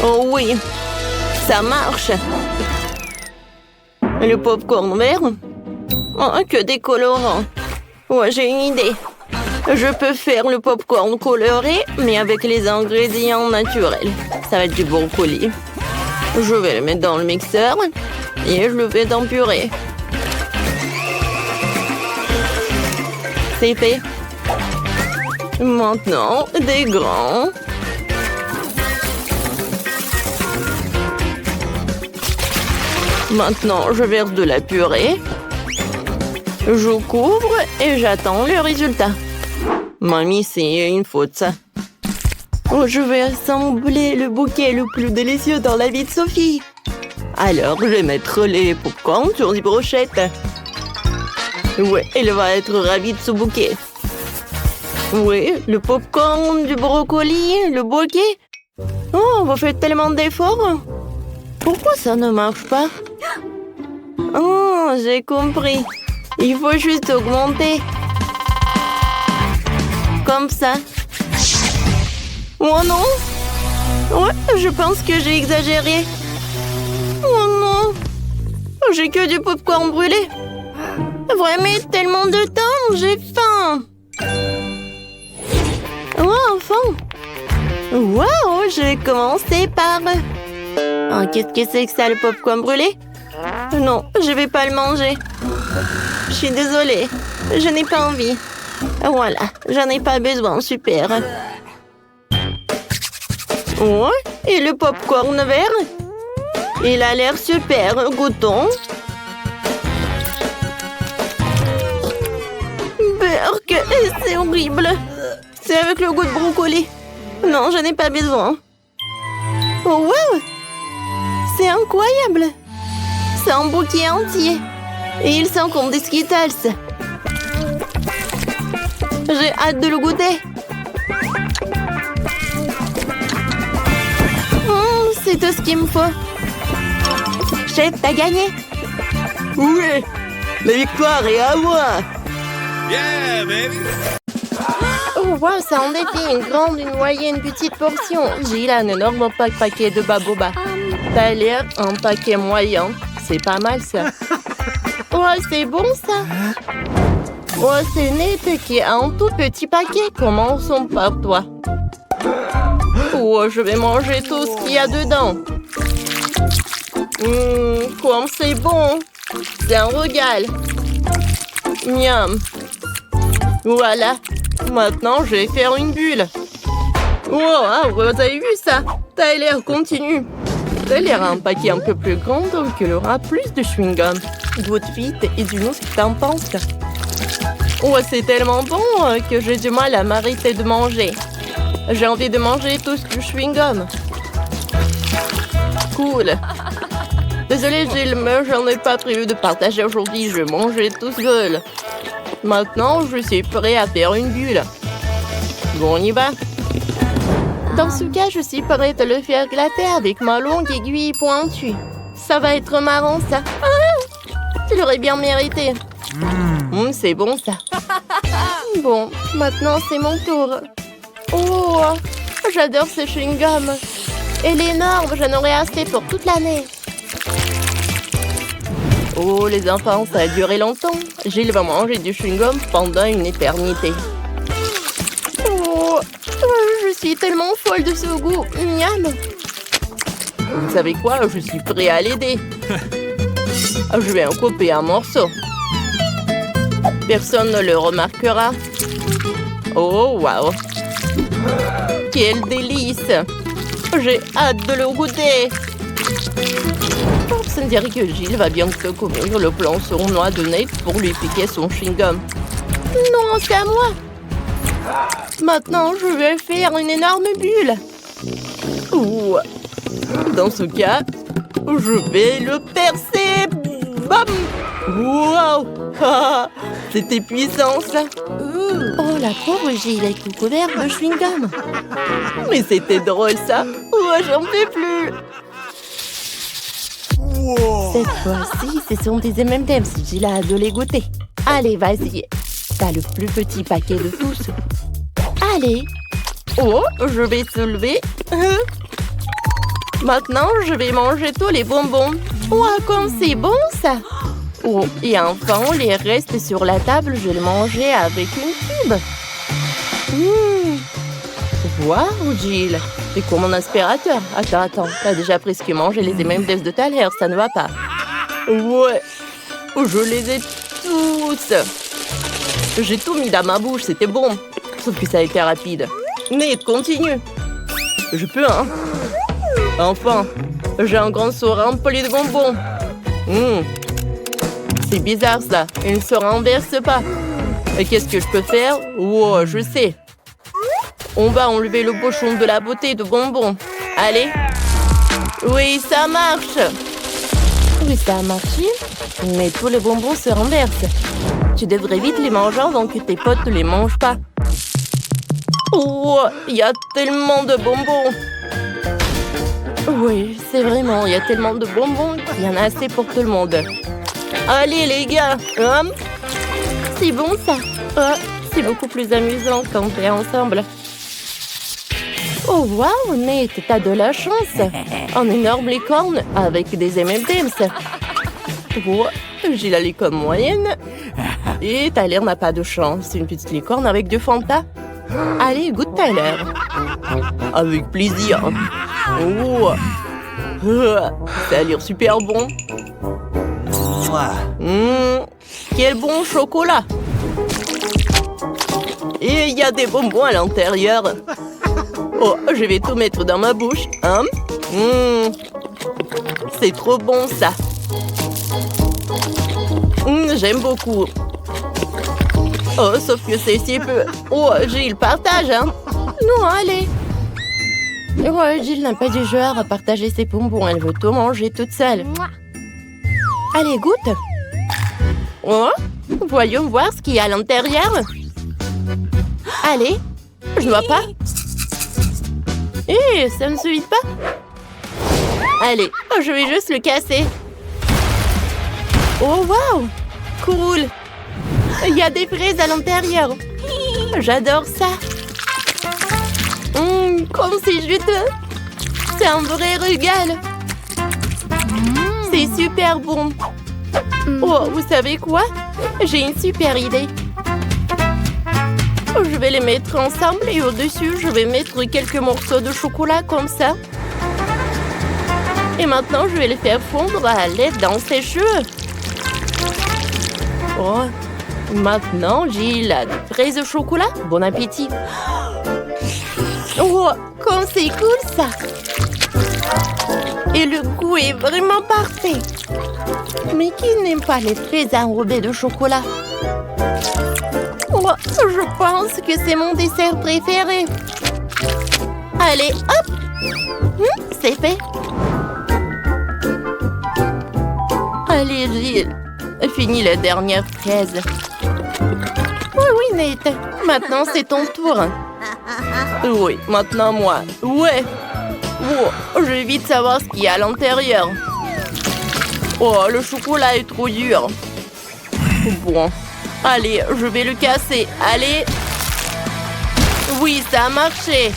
Oh oui, ça marche. Le popcorn vert? Oh, que des colorants. Ouais, j'ai une idée. Je peux faire le popcorn coloré, mais avec les ingrédients naturels. Ça va être du brocoli. Je vais le mettre dans le mixeur et je le fais dans purée. C'est fait. Maintenant, des grands. Maintenant, je verse de la purée. Je couvre et j'attends le résultat. Mamie, c'est une faute, ça. Oh, je vais assembler le bouquet le plus délicieux dans la vie de Sophie. Alors, je vais mettre les popcorn sur des brochettes. Ouais, elle va être ravie de ce bouquet. Oui, le popcorn, du brocoli, le bouquet. Oh, vous faites tellement d'efforts. Pourquoi ça ne marche pas? Oh, j'ai compris. Il faut juste augmenter. Comme ça. Oh non! Ouais, je pense que j'ai exagéré. Oh non! J'ai que du popcorn brûlé. Vraiment tellement de temps, j'ai faim. Oh, enfin! Wow, je vais commencer par... Oh, qu'est-ce que c'est que ça, le popcorn brûlé? Non, je vais pas le manger. Je suis désolée, je n'ai pas envie. Voilà, j'en ai pas besoin, super. Ouais, et le popcorn vert? Il a l'air super, goûtons. Burk, c'est horrible. C'est avec le goût de brocoli. Non, je n'ai pas besoin. Oh, wow! C'est incroyable. C'est un bouquet entier. Et il sent comme des Skittles. J'ai hâte de le goûter. C'est tout ce qu'il me faut. Chef, t'as gagné. Oui, la victoire est à moi. Yeah, baby! Oh, wow, ça en était une grande, une moyenne, une petite portion. J'ai là un énorme paquet de baboba. T'as l'air un paquet moyen. C'est pas mal, ça. Oh, c'est bon, ça. Oh, c'est net qui est un tout petit paquet. Commençons par toi. Oh, je vais manger tout ce qu'il y a dedans. Comme c'est bon. C'est un régal. Miam. Voilà. Maintenant, je vais faire une bulle. Wow, vous avez vu ça? Tyler, continue. Tyler a un paquet un peu plus grand, donc il aura plus de chewing-gum. Goûte vite et dis-nous ce que t'en penses. Oh, c'est tellement bon que j'ai du mal à m'arrêter de manger. J'ai envie de manger tout ce chewing-gum. Cool. Désolée, Jill, mais j'en ai pas prévu de partager aujourd'hui. Je vais manger tout seul. Maintenant, je suis prêt à faire une bulle. Bon, on y va. Dans ce cas, je suis prête à le faire glater avec ma longue aiguille pointue. Ça va être marrant, ça. Ah, tu l'aurais bien mérité. C'est bon, ça. Bon, maintenant, c'est mon tour. Oh, j'adore ce chewing-gum. Elle est énorme, j'en aurai assez pour toute l'année. Oh, les enfants, ça a duré longtemps. Gilles va manger du chewing-gum pendant une éternité. Oh, je suis tellement folle de ce goût. Miam. Vous savez quoi? Je suis prêt à l'aider. Je vais en couper un morceau. Personne ne le remarquera. Oh, waouh. Quel délice. J'ai hâte de le goûter. Ça me dirait que Gilles va bientôt couvrir le plan sournois de Nate pour lui piquer son chewing-gum. Non, c'est à moi. Maintenant, je vais faire une énorme bulle. Ouh. Dans ce cas, je vais le percer. Bam! Wow! Ah, c'était puissant, ça. Oh, la pauvre Gilles est tout couverte de chewing-gum. Mais c'était drôle, ça. Oh, j'en peux plus. Cette fois-ci, ce sont des M&M's. Gilles a hâte de les goûter. Allez, vas-y. T'as le plus petit paquet de tous. Allez. Oh, je vais soulever. Maintenant, je vais manger tous les bonbons. Oh, comme c'est bon, ça. Oh, et enfin, les restes sur la table, je vais les manger avec une tube. Waouh, Jill. C'est comme mon aspirateur. Attends, t'as déjà presque mangé les M&M's de Tyler, ça ne va pas. Ouais, je les ai tous. J'ai tout mis dans ma bouche, c'était bon. Sauf que ça a été rapide. Nate, continue. Je peux, hein. Enfin, j'ai un grand seau rempli de bonbons. C'est bizarre, ça. Il ne se renverse pas. Et qu'est-ce que je peux faire? Oh, je sais. On va enlever le bouchon de la bouteille de bonbons. Allez. Oui, ça marche. Oui, ça a marché. Mais tous les bonbons se renversent. Tu devrais vite les manger avant que tes potes ne les mangent pas. Oh, il y a tellement de bonbons. Oui, c'est vraiment, il y a tellement de bonbons qu'il y en a assez pour tout le monde. Allez, les gars. C'est bon, ça. C'est beaucoup plus amusant quand on fait ensemble. Oh, waouh, Nate, t'as de la chance. Un énorme licorne avec des M&M's. Oh, j'ai la licorne moyenne. Et Tyler n'a pas de chance. C'est une petite licorne avec du Fanta. Allez, goûte Tyler. Avec plaisir. Oh, ça a l'air super bon. Quel bon chocolat. Et il y a des bonbons à l'intérieur. Oh, je vais tout mettre dans ma bouche. C'est trop bon, ça. J'aime beaucoup. Oh, sauf que c'est si peu. Oh, Gilles, partage, hein. Non, allez. Oh, Gilles n'a pas du genre à partager ses bonbons. Elle veut tout manger toute seule. Allez, goûte. Oh, voyons voir ce qu'il y a à l'intérieur. Allez, je ne vois pas. Ça ne suffit pas. Allez, je vais juste le casser. Oh, waouh, cool. Il y a des fraises à l'intérieur. J'adore ça. Comme c'est juteux. C'est un vrai régal. C'est super bon. Oh, vous savez quoi? J'ai une super idée. Je vais les mettre ensemble et au-dessus, je vais mettre quelques morceaux de chocolat comme ça. Et maintenant, je vais les faire fondre à l'aide d'un sèche-cheveux. Oh, Maintenant, Jill a des fraises au chocolat. Bon appétit. Oh, comme c'est cool ça. Et le goût est vraiment parfait. Mais qui n'aime pas les fraises enrobées de chocolat? Oh, je pense que c'est mon dessert préféré. Allez, hop! C'est fait. Allez, Jill. Finis la dernière fraise. Oui, Nate. Maintenant, c'est ton tour. Oui, maintenant moi. Ouais. Oh, je vais vite savoir ce qu'il y a à l'intérieur. Oh, le chocolat est trop dur. Bon. Allez, je vais le casser. Allez. Oui, ça a marché.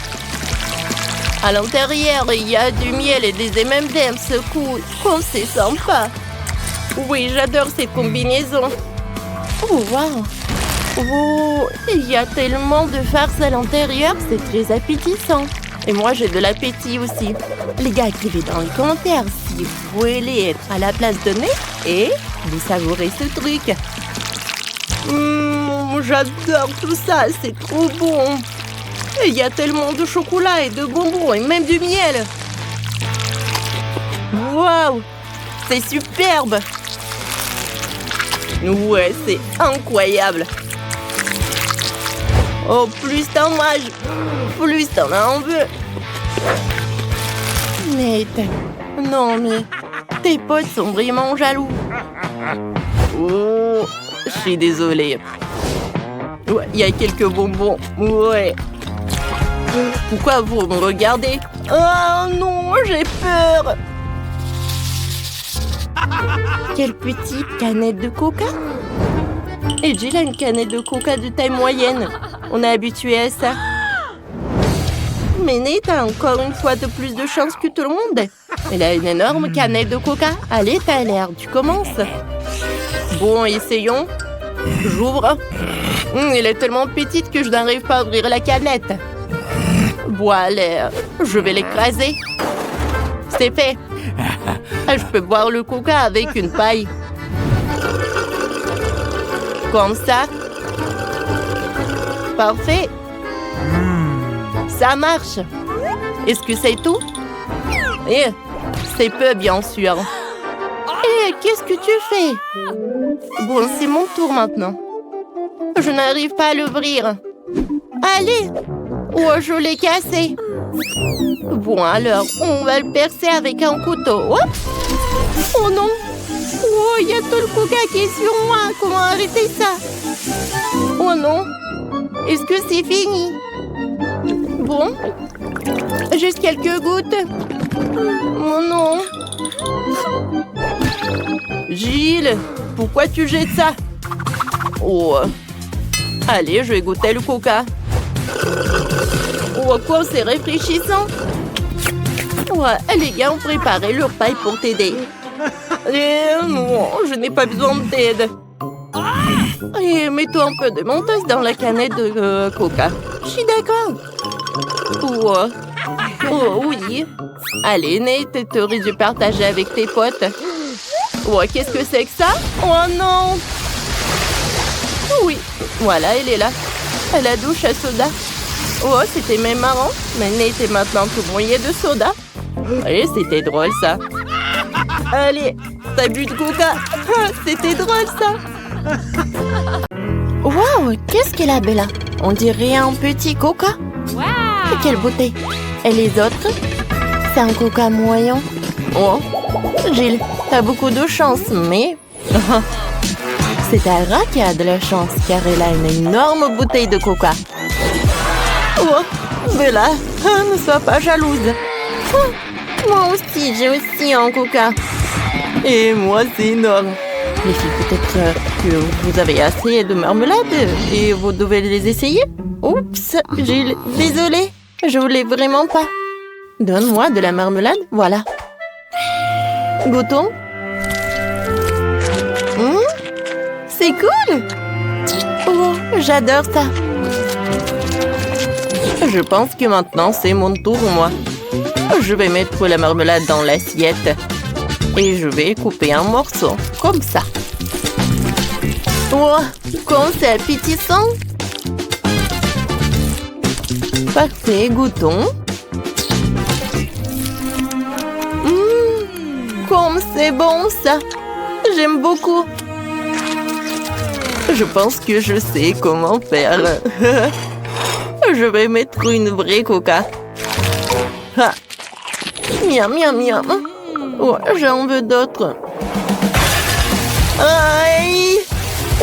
À l'intérieur, il y a du miel et des M&M's. Cool. Oh, c'est sympa. Oui, j'adore cette combinaison. Oh, wow. Oh, il y a tellement de farce à l'intérieur, c'est très appétissant. Et moi, j'ai de l'appétit aussi. Les gars, écrivez dans les commentaires si vous voulez être à la place de Nate et vous savourez ce truc. J'adore tout ça, c'est trop bon. Et il y a tellement de chocolat et de bonbons et même du miel. Waouh, c'est superbe. Ouais, c'est incroyable. Oh, plus t'en manges, plus t'en en veux. Nate, non mais tes potes sont vraiment jaloux. Oh, je suis désolée. Ouais, il y a quelques bonbons. Ouais. Pourquoi vous me regardez? Oh non, j'ai peur. Quelle petite canette de coca. Et Jill a une canette de coca de taille moyenne. On est habitué à ça. Mais Nate a encore une fois de plus de chance que tout le monde. Elle a une énorme canette de coca. Allez, t'as l'air, tu commences. Bon, essayons. J'ouvre. Elle est tellement petite que je n'arrive pas à ouvrir la canette. Voilà, je vais l'écraser. C'est fait. Je peux boire le coca avec une paille. Comme ça. Parfait. Ça marche. Est-ce que c'est tout? Eh, c'est peu, bien sûr. Eh, qu'est-ce que tu fais? Bon, c'est mon tour maintenant. Je n'arrive pas à l'ouvrir. Allez! Oh, je l'ai cassé. Bon, alors, on va le percer avec un couteau. Oh, oh non! Oh, il y a tout le coca qui est sur moi. Comment arrêter ça? Oh non! Est-ce que c'est fini? Bon. Juste quelques gouttes. Oh non! Jill, pourquoi tu jettes ça? Oh. Allez, je vais goûter le coca. Oh, quoi, c'est rafraîchissant. Ouais, les gars ont préparé leur paille pour t'aider. Non, je n'ai pas besoin de t'aide. Et mets-toi un peu de mentos dans la canette de coca. Je suis d'accord. Oh, oui. Allez, Nate, t'aurais dû partager avec tes potes. Oh, qu'est-ce que c'est que ça? Oh non! Oui, voilà, elle est là. À la douche à soda. Oh, c'était même marrant. Mais Nate est maintenant tout mouillé de soda. Et c'était drôle, ça. Allez, t'as bu de coca. C'était drôle, ça. Waouh, qu'est-ce qu'elle a, Bella? On dirait un petit coca. Wow. Quelle beauté. Et les autres? C'est un coca moyen. Oh, Jill, t'as beaucoup de chance, mais... C'est Tara qui a de la chance, car elle a une énorme bouteille de coca. Oh, Bella, ne sois pas jalouse. Oh, moi aussi, j'ai aussi un coca. Et moi, c'est énorme. Les filles, peut-être que vous avez assez de marmelade et vous devez les essayer. Oups, Jill, désolée, je voulais vraiment pas. Donne-moi de la marmelade, voilà. Goûtons. C'est cool. Oh, j'adore ça. Je pense que maintenant, c'est mon tour, moi. Je vais mettre la marmelade dans l'assiette. Et je vais couper un morceau, comme ça. Oh, Comme c'est appétissant. Parfait, goûtons. Comme c'est bon ça. J'aime beaucoup. Je pense que je sais comment faire. Je vais mettre une vraie coca. Ah. Miam, miam, miam. Oh, j'en veux d'autres. Aïe!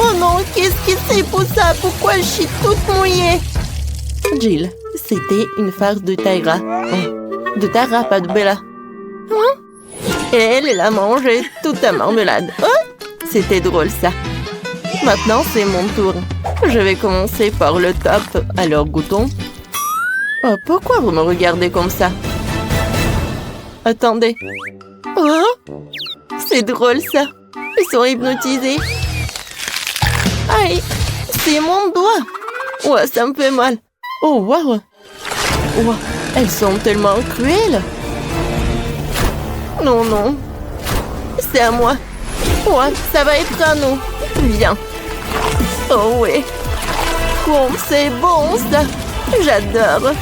Oh non, qu'est-ce que c'est pour ça? Pourquoi je suis toute mouillée? Jill, c'était une farce de Tyra. Oh, de Tara, pas de Bella. Et elle a mangé toute la marmelade. Oh, c'était drôle ça. Maintenant, c'est mon tour. Je vais commencer par le top. Alors, goûtons. Oh, pourquoi vous me regardez comme ça? Attendez. Oh, c'est drôle ça. Ils sont hypnotisés. Aïe, c'est mon doigt. Ouais, ça me fait mal. Oh, waouh. Wow, elles sont tellement cruelles. Non, non. C'est à moi. Ouais, ça va être à nous. Viens. Oh oui. Oh, c'est bon ça. J'adore.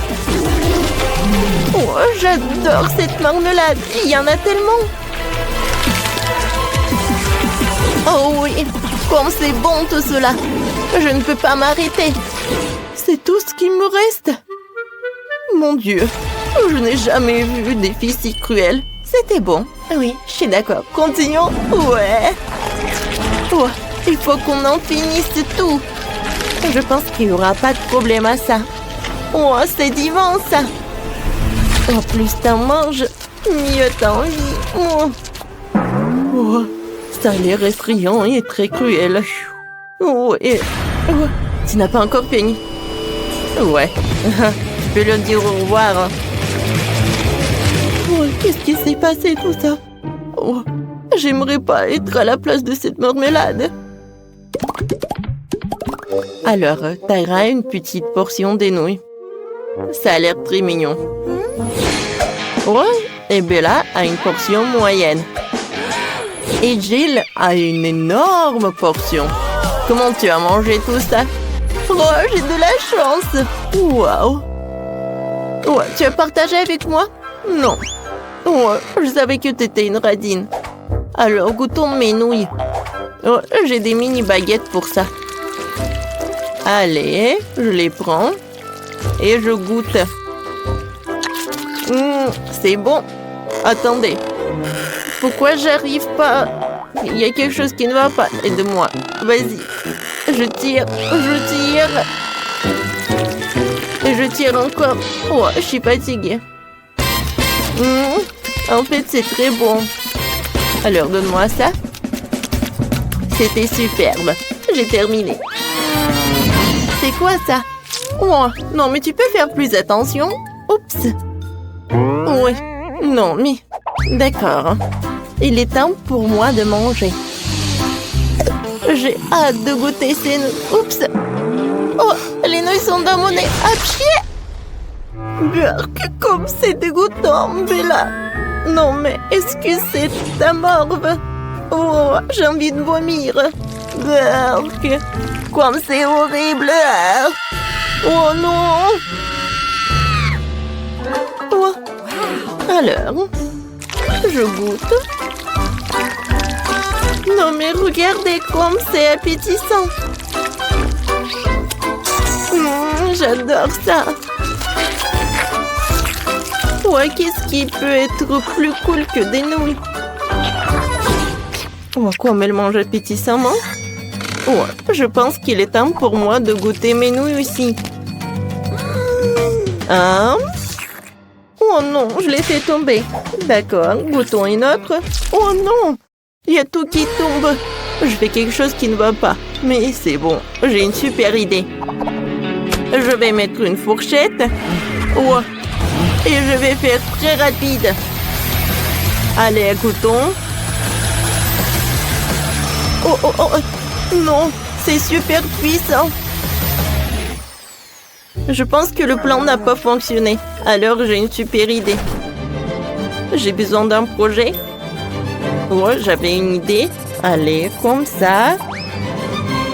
Oh, j'adore cette marmelade. Il y en a tellement. Oh oui. Comme c'est bon tout cela. Je ne peux pas m'arrêter. C'est tout ce qui me reste. Mon Dieu. Je n'ai jamais vu des filles si cruelles. C'était bon. Oui, je suis d'accord. Continuons. Ouais. Oh, il faut qu'on en finisse tout. Je pense qu'il n'y aura pas de problème à ça. Oh, c'est divin ça. En plus t'en manges, mieux t'en vis. Oh. Oh, ça a l'air effrayant et très cruel. Oh, et... oh, tu n'as pas encore fini. Ouais, tu peux leur dire au revoir. Oh, qu'est-ce qui s'est passé tout ça? Oh, j'aimerais pas être à la place de cette marmelade. Alors, Tyra a une petite portion des nouilles. Ça a l'air très mignon. Ouais, et Bella a une portion moyenne. Et Jill a une énorme portion. Comment tu as mangé tout ça? Oh, j'ai de la chance. Waouh. Ouais, tu as partagé avec moi? Non. Ouais, je savais que tu étais une radine. Alors, goûtons mes nouilles. Oh, j'ai des mini baguettes pour ça. Allez, je les prends. Et je goûte. C'est bon. Attendez. Pourquoi j'arrive pas? Il y a quelque chose qui ne va pas. Aide-moi. Vas-y. Je tire. Je tire. Et je tire encore. Oh, je suis fatiguée. En fait, c'est très bon. Alors, donne-moi ça. C'était superbe. J'ai terminé. C'est quoi ça? Oh, non, mais tu peux faire plus attention. Oups. Oui. Non, mais... D'accord. Il est temps pour moi de manger. J'ai hâte de goûter ces nouilles. Oups. Oh, les nouilles sont dans mon nez. Ah, chier. Burk, comme c'est dégoûtant, Bella. Non, mais est-ce que c'est ta morve? Oh, j'ai envie de vomir. Burk, comme c'est horrible. Oh non. Oh. Alors, je goûte. Non mais regardez comme c'est appétissant. J'adore ça. Ouais, qu'est-ce qui peut être plus cool que des nouilles? Oh, comme elle mange appétissamment. Ouais, je pense qu'il est temps pour moi de goûter mes nouilles aussi. Oh non, je l'ai fait tomber. D'accord, goûtons une autre. Oh non, il y a tout qui tombe. Je fais quelque chose qui ne va pas. Mais c'est bon, j'ai une super idée. Je vais mettre une fourchette. Oh, et je vais faire très rapide. Allez, goûtons. Oh, oh, oh. Non, c'est super puissant. Je pense que le plan n'a pas fonctionné. Alors, j'ai une super idée. J'ai besoin d'un projet. Oh, j'avais une idée. Allez, comme ça.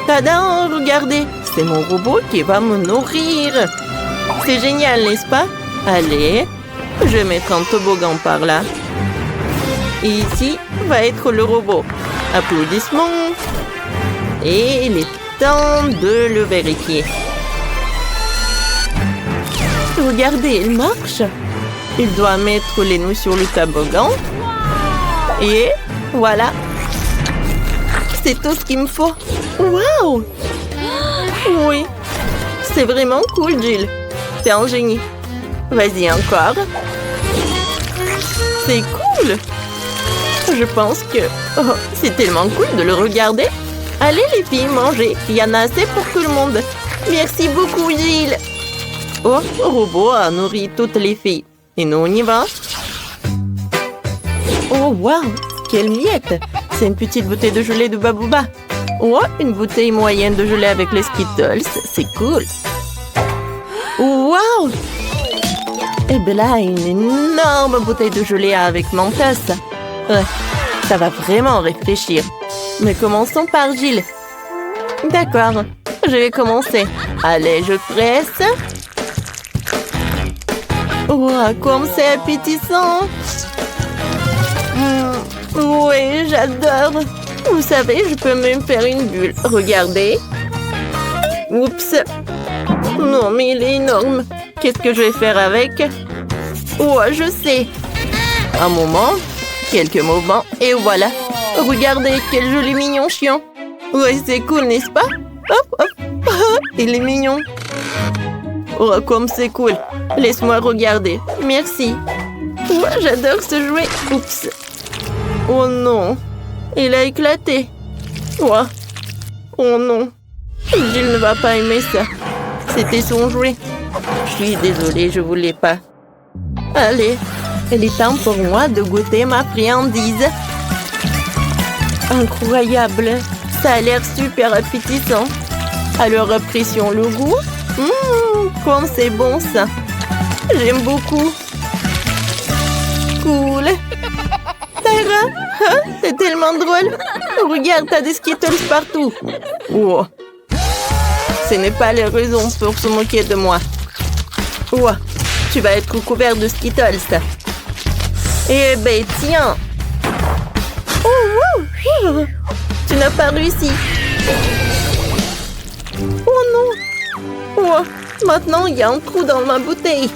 Tada, regardez, c'est mon robot qui va me nourrir. C'est génial, n'est-ce pas? Allez, je vais mettre un toboggan par là. Et ici va être le robot. Applaudissements. Et il est temps de le vérifier. Regardez, il marche. Il doit mettre les nouilles sur le toboggan. Et voilà. C'est tout ce qu'il me faut. Waouh! Oui. C'est vraiment cool, Jill. T'es un génie. Vas-y, encore. C'est cool. Je pense que... Oh, c'est tellement cool de le regarder. Allez, les filles, mangez. Il y en a assez pour tout le monde. Merci beaucoup, Jill. Oh, le robot a nourri toutes les filles. Et nous, on y va. Oh, waouh! Quelle miette! C'est une petite bouteille de gelée de Babouba. Oh, une bouteille moyenne de gelée avec les Skittles. C'est cool. Waouh! Et bien là, une énorme bouteille de gelée avec Mentos. Ouais, ça va vraiment réfléchir. Mais commençons par Jill. D'accord, je vais commencer. Allez, je presse. Wow, comme c'est appétissant. Oui, j'adore. Vous savez, je peux même faire une bulle. Regardez. Oups. Non, mais il est énorme. Qu'est-ce que je vais faire avec? Oh, je sais. Un moment. Quelques moments. Et voilà. Regardez, quel joli mignon chien. Ouais, c'est cool, n'est-ce pas? Hop, hop. Il est mignon. Oh, comme c'est cool. Laisse-moi regarder. Merci. Ouais, j'adore ce jouet. Oups. Oh non. Il a éclaté. Ouais. Oh non. Jill ne va pas aimer ça. C'était son jouet. Je suis désolée, je voulais pas. Allez, il est temps pour moi de goûter ma friandise. Incroyable. Ça a l'air super appétissant. Alors apprécions le goût. Comme c'est bon ça. J'aime beaucoup. Cool. Tara, c'est tellement drôle. Regarde, t'as des Skittles partout. Wow. Ce n'est pas la raison pour se moquer de moi. Wow. Tu vas être couvert de Skittles. Eh ben, tiens. Oh, tu n'as pas réussi. Oh non. Oh, maintenant, il y a un trou dans ma bouteille.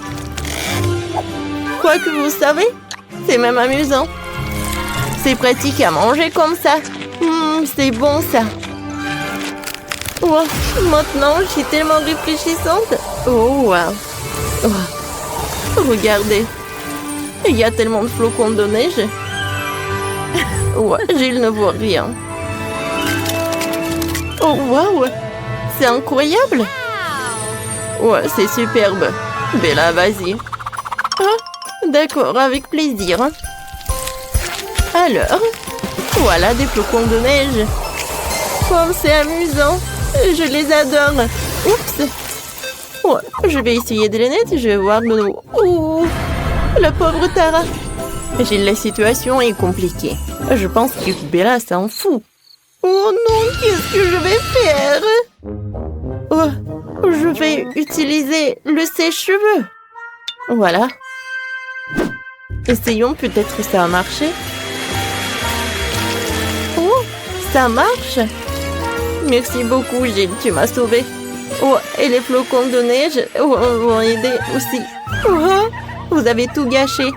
Quoi que vous savez, c'est même amusant. C'est pratique à manger comme ça. C'est bon, ça. Oh, maintenant, je suis tellement réfléchissante. Oh, wow. Oh. Regardez. Il y a tellement de flocons de neige. Ouais, Jill ne voit rien. Oh, wow. C'est incroyable. Ouais, c'est superbe. Bella, vas-y. Ah, d'accord, avec plaisir. Alors, voilà des flocons de neige. Comme c'est amusant. Je les adore. Oups. Ouais, je vais essayer de les nettoyer et je vais voir de nouveau. Oh, la pauvre Tara. La situation est compliquée. Je pense que Bella s'en fout. Oh non, qu'est-ce que je vais faire? Oh, je vais utiliser le sèche-cheveux. Voilà. Essayons, peut-être ça a marché. Oh, ça marche. Merci beaucoup, Jill, tu m'as sauvée. Oh, et les flocons de neige vont aider aussi. Oh, vous avez tout gâché.